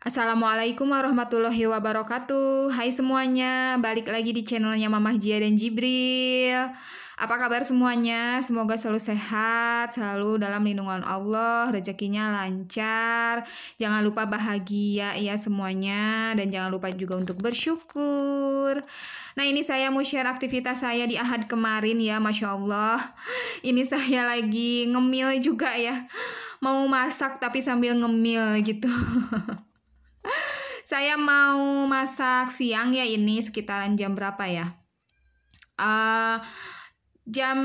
Assalamualaikum warahmatullahi wabarakatuh. Hai semuanya, balik lagi di channelnya Mamah Jia dan Jibril. Apa kabar semuanya? Semoga selalu sehat, selalu dalam lindungan Allah, rezekinya lancar. Jangan lupa bahagia ya semuanya, dan jangan lupa juga untuk bersyukur. Nah, ini saya mau share aktivitas saya di Ahad kemarin ya, Masya Allah. Ini saya lagi ngemil juga ya. Mau masak tapi sambil ngemil gitu. Saya mau masak siang ya, ini sekitaran jam berapa ya? Eh, jam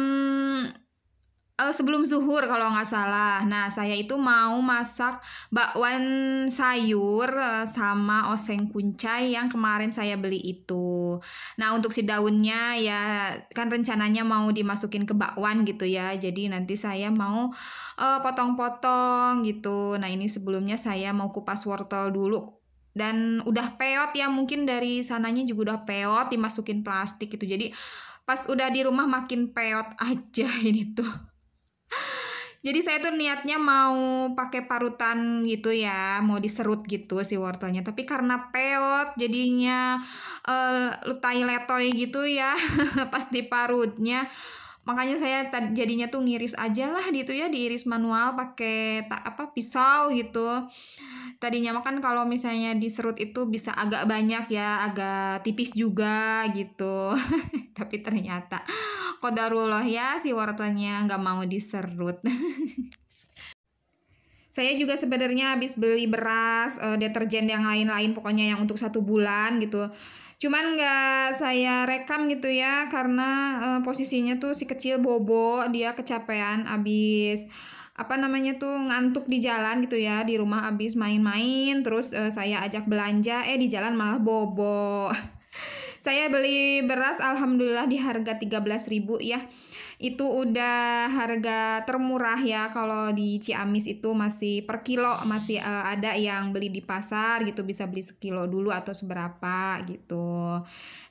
sebelum zuhur kalau nggak salah. Nah, saya itu mau masak bakwan sayur sama oseng kuncai yang kemarin saya beli itu. Nah, untuk si daunnya ya kan rencananya mau dimasukin ke bakwan gitu ya. Jadi nanti saya mau potong-potong gitu. Nah, ini sebelumnya saya mau kupas wortel dulu. Dan udah peot ya, mungkin dari sananya juga udah peot dimasukin plastik gitu. Jadi pas udah di rumah makin peot aja ini tuh. Jadi saya tuh niatnya mau pakai parutan gitu ya, mau diserut gitu si wortelnya. Tapi karena peot jadinya letai letoy gitu ya pas diparutnya. Makanya saya jadinya tuh ngiris aja lah gitu ya, diiris manual pakai pisau gitu. Tadinya makan kalau misalnya diserut itu bisa agak banyak ya, agak tipis juga gitu. Tapi ternyata qadarullah ya, si wortelnya nggak mau diserut. Saya juga sebenarnya habis beli beras, deterjen yang lain-lain pokoknya yang untuk 1 bulan gitu. Cuman nggak saya rekam gitu ya, karena posisinya tuh si kecil bobo, dia kecapean abis apa namanya tuh ngantuk di jalan gitu ya, di rumah abis main-main, terus saya ajak belanja, di jalan malah bobo. Saya beli beras alhamdulillah di harga 13.000 ya. Itu udah harga termurah ya, kalau di Ciamis itu masih per kilo, masih ada yang beli di pasar gitu, bisa beli sekilo dulu atau seberapa gitu.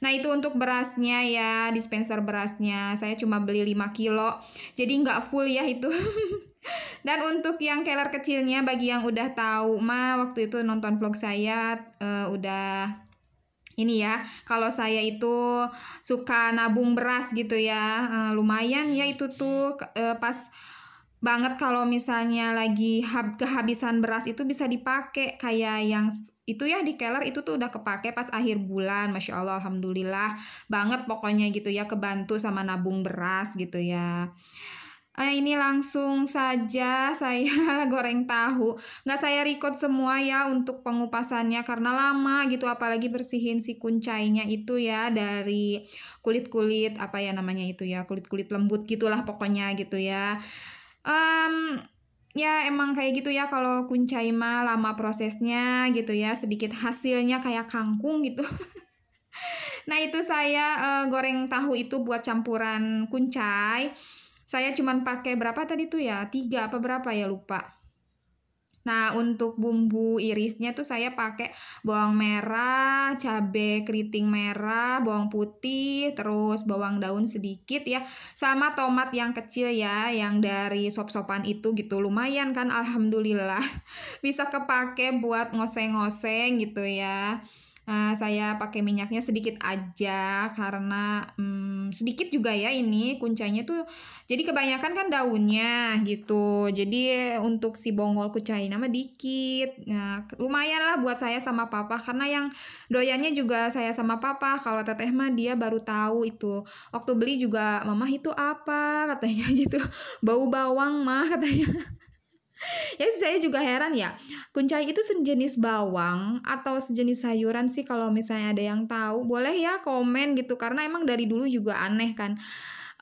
Nah, itu untuk berasnya ya, dispenser berasnya saya cuma beli 5 kilo, jadi nggak full ya itu. Dan untuk yang keler kecilnya, bagi yang udah tahu mah waktu itu nonton vlog saya, udah ini ya, kalau saya itu suka nabung beras gitu ya, lumayan ya itu tuh pas banget kalau misalnya lagi kehabisan beras itu bisa dipakai kayak yang itu ya, di keler itu tuh udah kepake pas akhir bulan. Masya Allah, alhamdulillah banget pokoknya gitu ya, kebantu sama nabung beras gitu ya. Ini langsung saja saya goreng tahu. Nggak saya record semua ya untuk pengupasannya karena lama gitu, apalagi bersihin si kuncainya itu ya dari kulit-kulit apa ya namanya itu ya, kulit-kulit lembut gitulah pokoknya gitu ya. Ya emang kayak gitu ya, kalau kuncai mah lama prosesnya gitu ya, sedikit hasilnya kayak kangkung gitu. Nah, itu saya goreng tahu itu buat campuran kuncai. Saya cuman pakai berapa tadi tuh ya? 3 apa berapa ya, lupa. Nah, untuk bumbu irisnya tuh saya pakai bawang merah, cabai keriting merah, bawang putih, terus bawang daun sedikit ya, sama tomat yang kecil ya, yang dari sop-sopan itu gitu. Lumayan kan, alhamdulillah. Bisa kepake buat ngoseng-ngoseng gitu ya. Saya pakai minyaknya sedikit aja karena sedikit juga ya ini kuncainya tuh. Jadi kebanyakan kan daunnya gitu. Jadi untuk si bongol kucai nama dikit. Nah, lumayan lah buat saya sama papa, karena yang doyannya juga saya sama papa. Kalau teteh mah dia baru tahu itu. Waktu beli juga, "Mama itu apa?" katanya gitu. "Bau bawang, mah," katanya. Ya saya juga heran ya, kuncai itu sejenis bawang atau sejenis sayuran sih? Kalau misalnya ada yang tahu, boleh ya komen gitu, karena emang dari dulu juga aneh kan.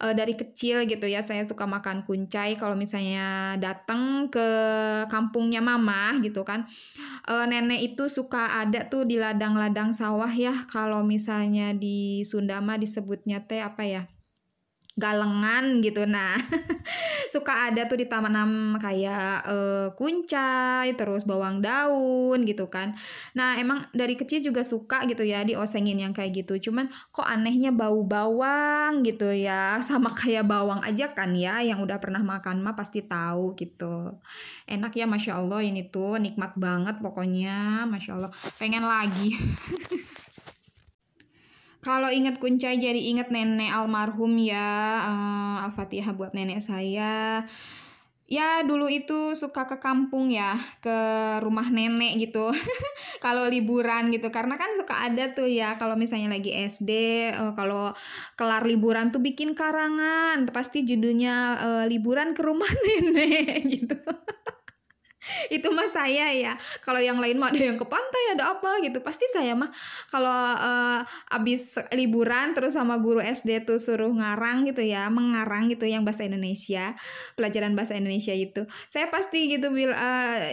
Dari kecil gitu ya, saya suka makan kuncai kalau misalnya datang ke kampungnya mama gitu kan. Nenek itu suka ada tuh di ladang-ladang sawah ya, kalau misalnya di Sunda mah disebutnya teh apa ya? galengan gitu. Nah, suka ada tuh ditanam kayak, kuncai, terus bawang daun gitu kan. Nah, emang dari kecil juga suka gitu ya diosengin yang kayak gitu, cuman kok anehnya bau bawang gitu ya, sama kayak bawang aja kan ya, yang udah pernah makan mah pasti tahu gitu. Enak ya Masya Allah ini tuh, nikmat banget pokoknya, Masya Allah, pengen lagi. Kalau inget kuncai jadi inget nenek almarhum ya, Al-Fatihah buat nenek saya. Ya dulu itu suka ke kampung ya, ke rumah nenek gitu. Kalau liburan gitu, karena kan suka ada tuh ya kalau misalnya lagi SD, kalau kelar liburan tuh bikin karangan, pasti judulnya, liburan ke rumah nenek gitu. Itu mah saya ya, kalau yang lain mah ada yang ke pantai, ada apa gitu, pasti saya mah kalau, habis liburan terus sama guru SD tuh suruh ngarang gitu ya, mengarang gitu yang bahasa Indonesia, pelajaran bahasa Indonesia itu, saya pasti gitu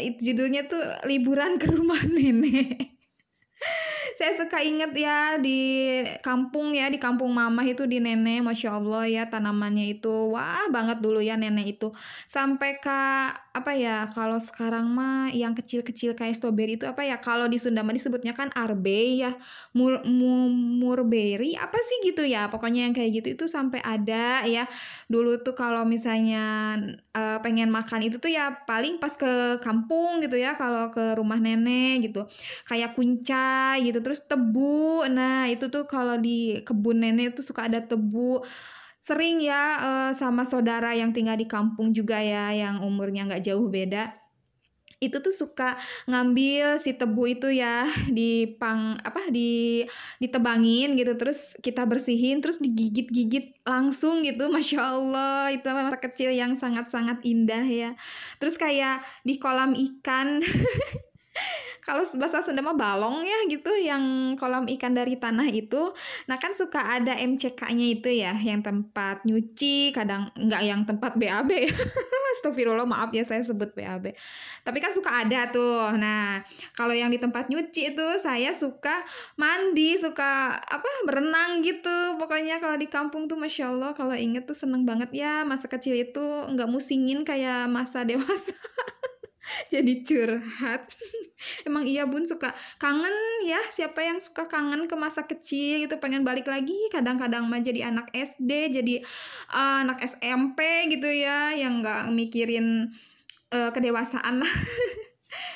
itu judulnya tuh liburan ke rumah nenek. Saya suka inget ya di kampung mama itu di nenek, Masya Allah ya tanamannya itu, wah banget dulu ya nenek itu. Sampai apa ya, kalau sekarang mah yang kecil-kecil kayak stroberi itu apa ya, kalau di Sunda mah disebutnya kan arbe ya, murberry apa sih gitu ya, pokoknya yang kayak gitu itu sampai ada ya. Dulu tuh kalau misalnya, pengen makan itu tuh ya paling pas ke kampung gitu ya, kalau ke rumah nenek gitu. Kayak kuncai gitu, terus tebu. Nah, itu tuh kalau di kebun nenek tuh suka ada tebu. Sering ya, sama saudara yang tinggal di kampung juga ya, yang umurnya nggak jauh beda, itu tuh suka ngambil si tebu itu ya, ditebangin gitu, terus kita bersihin, terus digigit-gigit langsung gitu, Masya Allah, itu masa kecil yang sangat-sangat indah ya. Terus kayak di kolam ikan. Kalau bahasa Sunda mah balong ya gitu, yang kolam ikan dari tanah itu. Nah kan suka ada MCK-nya itu ya, yang tempat nyuci, kadang nggak yang tempat BAB ya. Astagfirullah, maaf ya saya sebut BAB. Tapi kan suka ada tuh. Nah, kalau yang di tempat nyuci itu saya suka mandi, suka apa berenang gitu. Pokoknya kalau di kampung tuh Masya Allah, kalau inget tuh seneng banget ya masa kecil itu, nggak musingin kayak masa dewasa. Jadi curhat. Emang iya Bun suka kangen ya, siapa yang suka kangen ke masa kecil gitu, pengen balik lagi, kadang-kadang mah jadi anak SD, jadi anak SMP gitu ya, yang nggak mikirin kedewasaan lah.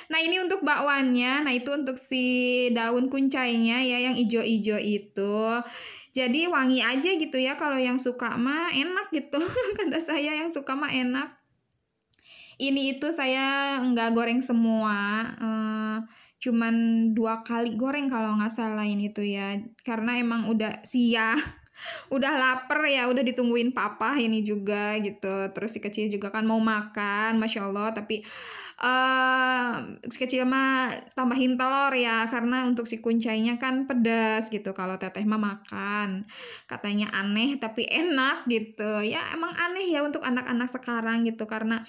Nah ini untuk bakwannya, nah itu untuk si daun kuncainya ya yang ijo-ijo itu. Jadi wangi aja gitu ya, kalau yang suka mah enak gitu. Kata saya yang suka mah enak. Ini itu saya nggak goreng semua, cuman 2 kali goreng kalau nggak salah ini tuh ya, karena emang udah siang, udah lapar ya, udah ditungguin papa ini juga gitu, terus si kecil juga kan mau makan, Masya Allah, tapi, si kecil mah tambahin telur ya, karena untuk si kuncainya kan pedas gitu, kalau teteh mah makan. Katanya aneh tapi enak gitu, ya emang aneh ya untuk anak-anak sekarang gitu, karena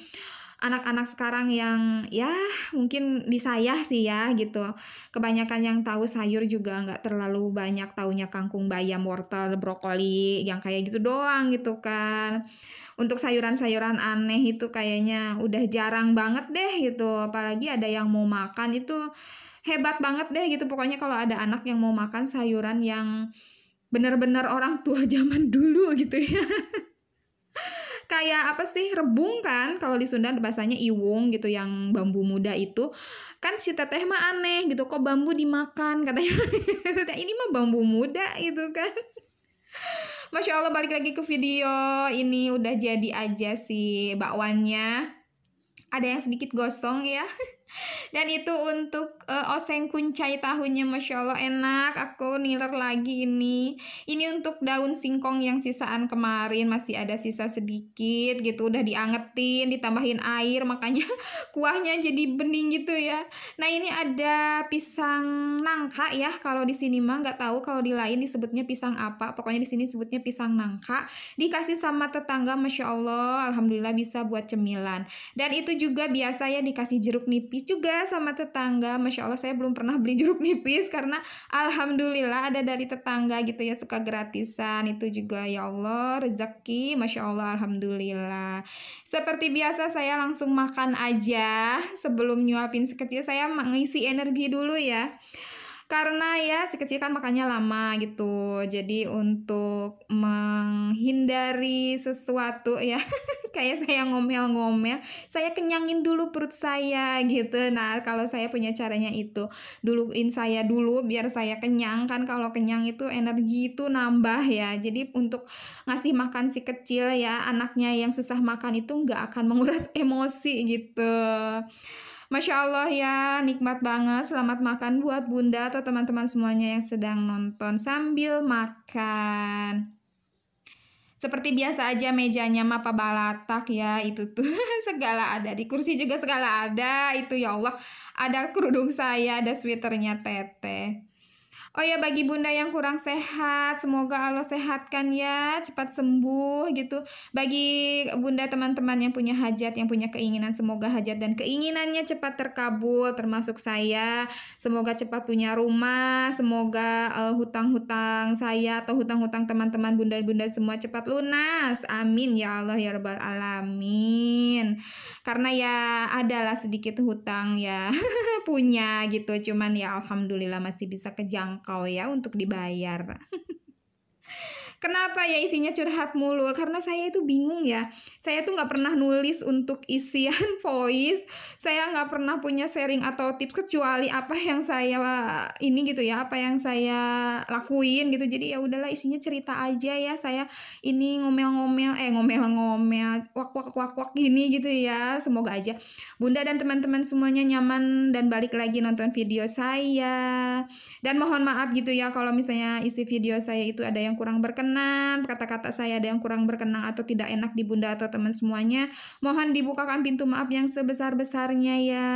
anak-anak sekarang yang ya mungkin di saya sih ya gitu, kebanyakan yang tahu sayur juga nggak terlalu banyak taunya kangkung, bayam, wortel, brokoli, yang kayak gitu doang gitu kan. Untuk sayuran-sayuran aneh itu kayaknya udah jarang banget deh gitu, apalagi ada yang mau makan itu hebat banget deh gitu, pokoknya kalau ada anak yang mau makan sayuran yang bener-bener orang tua zaman dulu gitu ya. Kayak apa sih, rebung kan, kalau di Sunda bahasanya iwung gitu, yang bambu muda itu. Kan si teteh mah aneh gitu, "Kok bambu dimakan?" katanya. "Ini mah bambu muda," gitu kan. Masya Allah, balik lagi ke video, ini udah jadi aja si bakwannya. Ada yang sedikit gosong ya. Dan itu untuk, oseng kuncai tahunya, Masya Allah enak, aku niler lagi ini. Ini untuk daun singkong yang sisaan kemarin, masih ada sisa sedikit gitu, udah diangetin, ditambahin air, makanya kuahnya jadi bening gitu ya. Nah ini ada pisang nangka ya, kalau di sini mah nggak tahu kalau di lain disebutnya pisang apa, pokoknya di sini sebutnya pisang nangka, dikasih sama tetangga, Masya Allah, alhamdulillah bisa buat cemilan. Dan itu juga biasa ya dikasih jeruk nipis nipis juga sama tetangga. Masya Allah saya belum pernah beli jeruk nipis karena alhamdulillah ada dari tetangga gitu ya, suka gratisan. Itu juga ya Allah rezeki, Masya Allah alhamdulillah. Seperti biasa saya langsung makan aja sebelum nyuapin si kecil, saya mengisi energi dulu ya. Karena ya si kecil kan makannya lama gitu. Jadi untuk menghindari sesuatu ya kayak saya ngomel-ngomel, saya kenyangin dulu perut saya gitu. Nah, kalau saya punya caranya itu, duluin saya dulu biar saya kenyang, kan kalau kenyang itu energi itu nambah ya. Jadi untuk ngasih makan si kecil ya, anaknya yang susah makan itu nggak akan menguras emosi gitu. Masya Allah ya, nikmat banget. Selamat makan buat Bunda atau teman-teman semuanya yang sedang nonton sambil makan. Seperti biasa aja mejanya mah balatak ya, itu tuh segala ada. Di kursi juga segala ada, itu ya Allah. Ada kerudung saya, ada sweaternya Teteh. Oh ya, bagi Bunda yang kurang sehat, semoga Allah sehatkan ya, cepat sembuh gitu. Bagi Bunda teman-teman yang punya hajat, yang punya keinginan, semoga hajat dan keinginannya cepat terkabul, termasuk saya. Semoga cepat punya rumah, semoga hutang-hutang saya atau hutang-hutang teman-teman Bunda-Bunda semua cepat lunas. Amin ya Allah ya Rabbal Alamin. Karena ya adalah sedikit hutang ya punya gitu, cuman ya alhamdulillah masih bisa kejangkau ya untuk dibayar. Kenapa ya isinya curhat mulu? Karena saya itu bingung ya. Saya tuh nggak pernah nulis untuk isian voice. Saya nggak pernah punya sharing atau tips kecuali apa yang saya ini gitu ya, apa yang saya lakuin gitu. Jadi ya udahlah isinya cerita aja ya. Saya ini ngomel-ngomel, wak gini gitu ya. Semoga aja Bunda dan teman-teman semuanya nyaman dan balik lagi nonton video saya. Dan mohon maaf gitu ya kalau misalnya isi video saya itu ada yang kurang berkenan, kata-kata saya ada yang kurang berkenan atau tidak enak di Bunda atau teman semuanya. Mohon dibukakan pintu maaf yang sebesar-besarnya ya.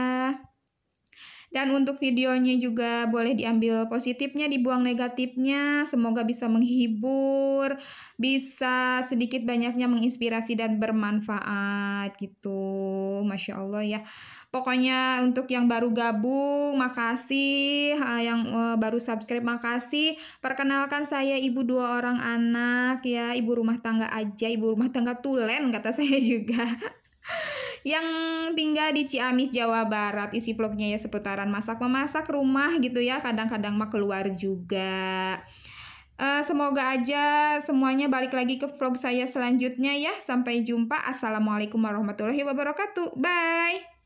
Dan untuk videonya juga boleh diambil positifnya, dibuang negatifnya. Semoga bisa menghibur, bisa sedikit banyaknya menginspirasi dan bermanfaat gitu. Masya Allah ya. Pokoknya untuk yang baru gabung, makasih. Yang baru subscribe, makasih. Perkenalkan saya ibu 2 orang anak ya. Ibu rumah tangga aja, ibu rumah tangga tulen kata saya juga. Yang tinggal di Ciamis, Jawa Barat. Isi vlognya ya seputaran masak-memasak rumah gitu ya. Kadang-kadang mah keluar juga. Semoga aja semuanya balik lagi ke vlog saya selanjutnya ya. Sampai jumpa. Assalamualaikum warahmatullahi wabarakatuh. Bye.